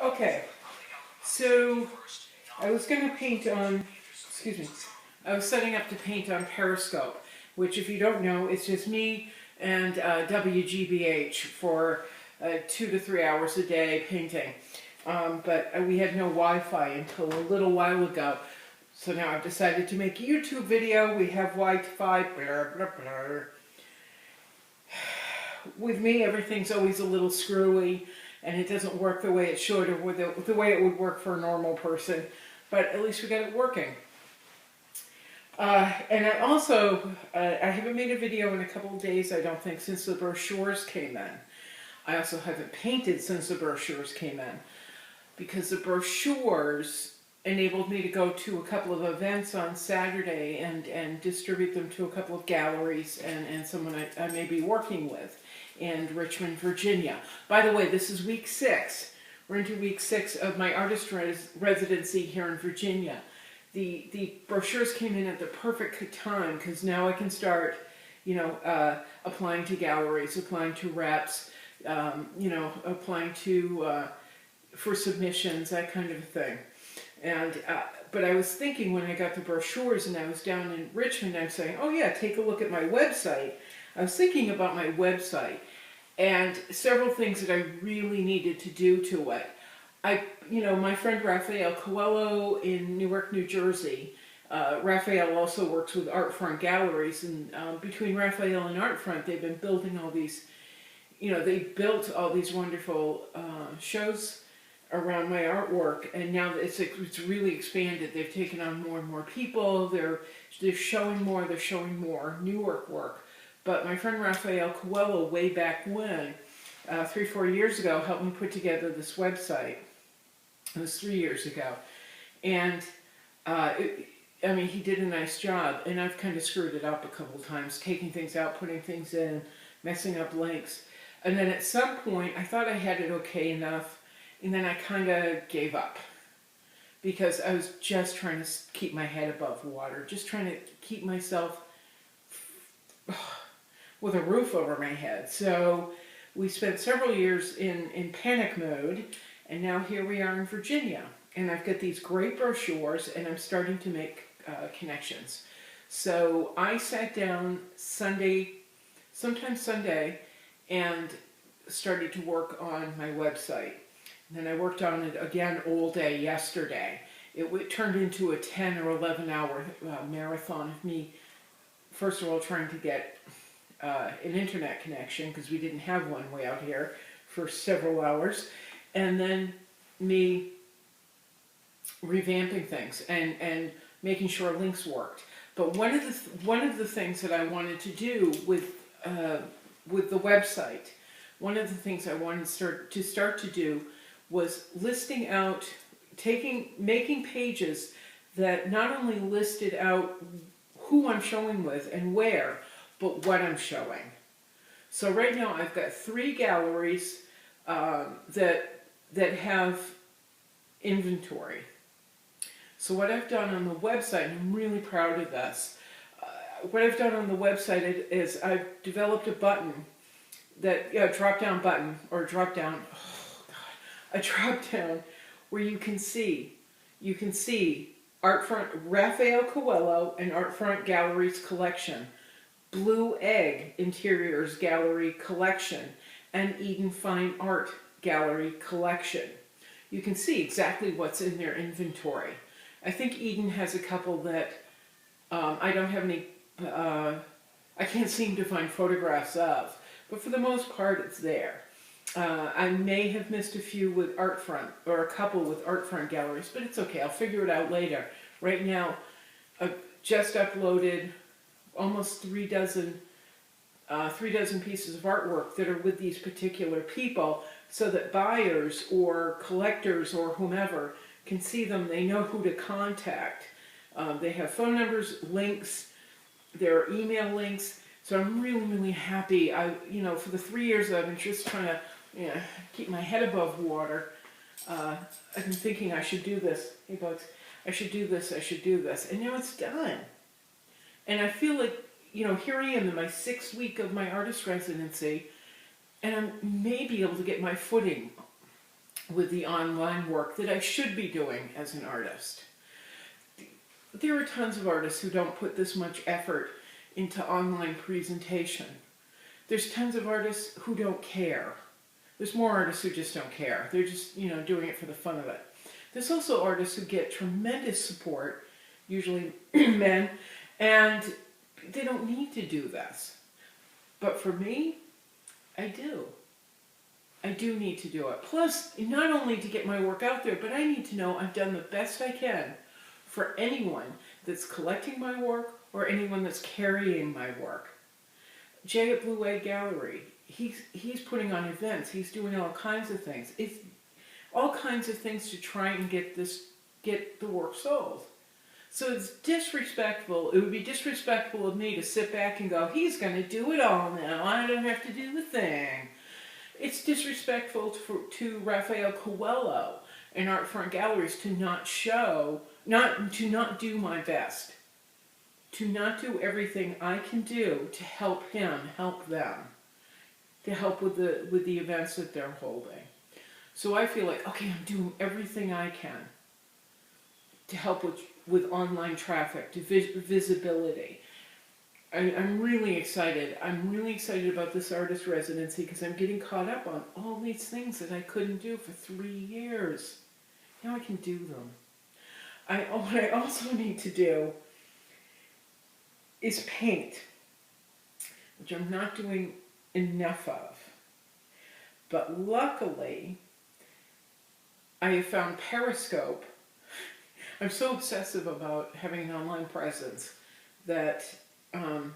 Okay, so I was going to paint on, excuse me, I was setting up to paint on Periscope, which if you don't know, it's just me and WGBH for 2 to 3 hours a day painting. But we had no Wi-Fi until a little while ago. So now I've decided to make a YouTube video. We have Wi-Fi, blah, blah, blah. With me, everything's always a little screwy, and it doesn't work the way it should, or the way it would work for a normal person. But at least we got it working. And I also, I haven't made a video in a couple of days, I don't think, since the brochures came in. I also haven't painted since the brochures came in, because the brochures enabled me to go to a couple of events on Saturday and distribute them to a couple of galleries and someone I may be working with in Richmond, Virginia. By the way, this is week 6. We're into week 6 of my artist residency here in Virginia. The brochures came in at the perfect time, because now I can start, applying to galleries, applying to reps, applying to for submissions, that kind of thing. And but I was thinking when I got the brochures and I was down in Richmond, I'm saying, oh yeah, take a look at my website. I was thinking about my website and several things that I really needed to do to it. My friend Raphael Coelho in Newark, New Jersey, Raphael also works with Artfront Galleries, and between Raphael and Artfront, they've been building all these, they built all these wonderful shows around my artwork, and now it's really expanded. They've taken on more and more people. They're showing more Newark work. But my friend Raphael Coelho, way back when, 3-4 years ago, helped me put together this website. It was 3 years ago, and he did a nice job. And I've kind of screwed it up a couple times, taking things out, putting things in, messing up links. And then at some point, I thought I had it okay enough. And then I kind of gave up, because I was just trying to keep my head above water, just trying to keep myself with a roof over my head. So we spent several years in panic mode, and now here we are in Virginia. And I've got these great brochures, and I'm starting to make connections. So I sat down sometime Sunday, and started to work on my website. And then I worked on it again all day yesterday. It turned into a 10 or 11 hour marathon of me, first of all, trying to get an internet connection, because we didn't have one way out here, for several hours. And then me revamping things and making sure links worked. But one of the things that I wanted to do with the website, one of the things I wanted to start to do was listing out, making pages that not only listed out who I'm showing with and where, but what I'm showing. So right now I've got 3 galleries that have inventory. So what I've done on the website, and I'm really proud of this, what I've done on the website is I've developed a button, a drop-down where you can see Artfront Raphael Coelho and Artfront Galleries Collection, Blue Egg Interiors Gallery Collection, and Eden Fine Art Gallery Collection. You can see exactly what's in their inventory. I think Eden has a couple that I don't have any, I can't seem to find photographs of, but for the most part it's there. I may have missed a few with Artfront, or a couple with Artfront Galleries, but it's okay, I'll figure it out later. Right now, I've just uploaded almost 3 dozen pieces of artwork that are with these particular people, so that buyers or collectors or whomever can see them. They know who to contact. They have phone numbers, links, their email links. So I'm really, really happy. For the 3 years I've been just trying to keep my head above water, I've been thinking I should do this. Hey bugs, I should do this, and now it's done. And I feel like, here I am in my 6th week of my artist residency, and I may be able to get my footing with the online work that I should be doing as an artist. There are tons of artists who don't put this much effort into online presentation. There's tons of artists who don't care. There's more artists who just don't care. They're just, doing it for the fun of it. There's also artists who get tremendous support, usually men, and they don't need to do this. But for me, I do. I do need to do it. Plus, not only to get my work out there, but I need to know I've done the best I can for anyone that's collecting my work or anyone that's carrying my work. Jay at Blue Wave Gallery, he's putting on events. He's doing all kinds of things. It's all kinds of things to try and get the work sold. So it's disrespectful. It would be disrespectful of me to sit back and go, he's going to do it all now. I don't have to do a thing. It's disrespectful to Raphael Coelho and Art Front Galleries to not do my best. To not do everything I can do to help him, help them. To help with the events that they're holding. So I feel like, okay, I'm doing everything I can to help with online traffic, to visibility. I'm really excited. I'm really excited about this artist residency because I'm getting caught up on all these things that I couldn't do for 3 years. Now I can do them. What I also need to do is paint, which I'm not doing enough of. But luckily, I have found Periscope. I'm so obsessive about having an online presence that, I'm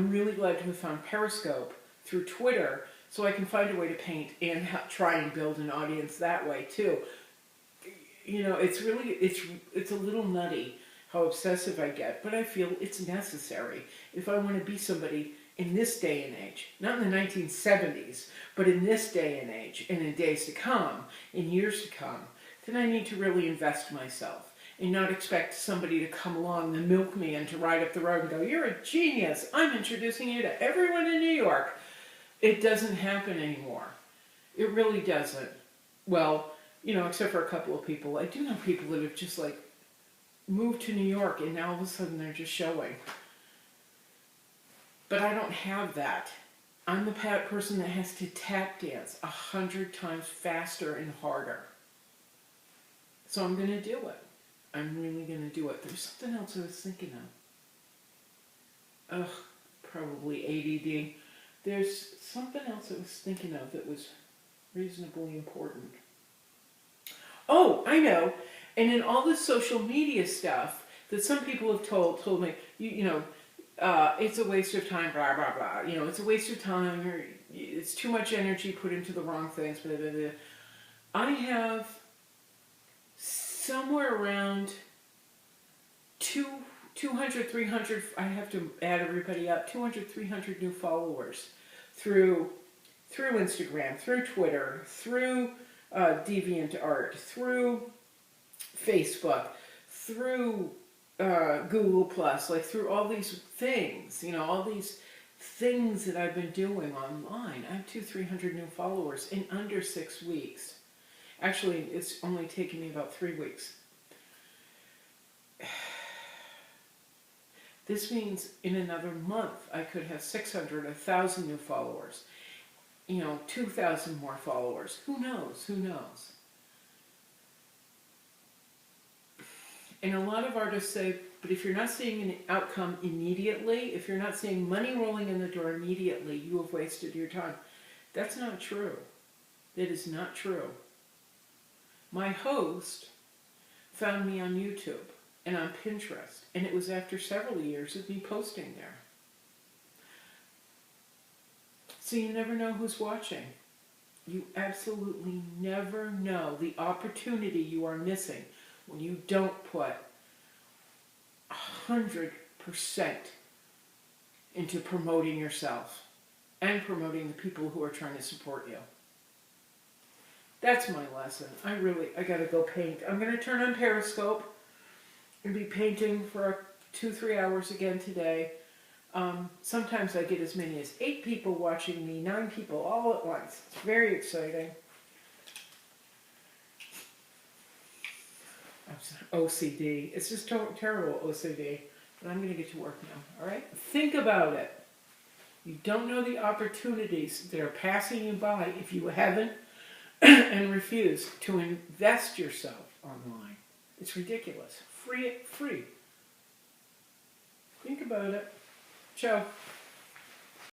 really glad to have found Periscope through Twitter so I can find a way to paint and try and build an audience that way too. It's a little nutty how obsessive I get, but I feel it's necessary if I want to be somebody in this day and age, not in the 1970s, but in this day and age, and in days to come, in years to come, then I need to really invest myself and not expect somebody to come along and milk me and to ride up the road and go, you're a genius, I'm introducing you to everyone in New York. It doesn't happen anymore. It really doesn't. Well, except for a couple of people. I do know people that have just moved to New York and now all of a sudden they're just showing. But I don't have that. I'm the person that has to tap dance 100 times faster and harder. So I'm going to do it. I'm really going to do it. There's something else I was thinking of. Probably ADD. There's something else I was thinking of that was reasonably important. Oh, I know. And in all this social media stuff that some people have told me, it's a waste of time, blah, blah, blah. It's a waste of time, or it's too much energy put into the wrong things, blah, blah, blah. I have somewhere around 200, 300, I have to add everybody up, 200, 300 new followers through Instagram, through Twitter, through DeviantArt, through Facebook, through Google Plus, through all these things, all these things that I've been doing online. I have 300 new followers in under 6 weeks. Actually, it's only taken me about 3 weeks. This means in another month I could have 600, 1,000 new followers. 2,000 more followers. Who knows? Who knows? And a lot of artists say, but if you're not seeing an outcome immediately, if you're not seeing money rolling in the door immediately, you have wasted your time. That's not true. That is not true. My host found me on YouTube and on Pinterest, and it was after several years of me posting there. So you never know who's watching. You absolutely never know the opportunity you are missing when you don't put 100% into promoting yourself and promoting the people who are trying to support you. That's my lesson. I gotta go paint. I'm gonna turn on Periscope and be painting for 2-3 hours again today. Sometimes I get as many as 8 people watching me, 9 people all at once. It's very exciting. OCD. It's just terrible OCD. But I'm going to get to work now, all right? Think about it. You don't know the opportunities that are passing you by if you haven't and refuse to invest yourself online. It's ridiculous. Free. Think about it. Ciao.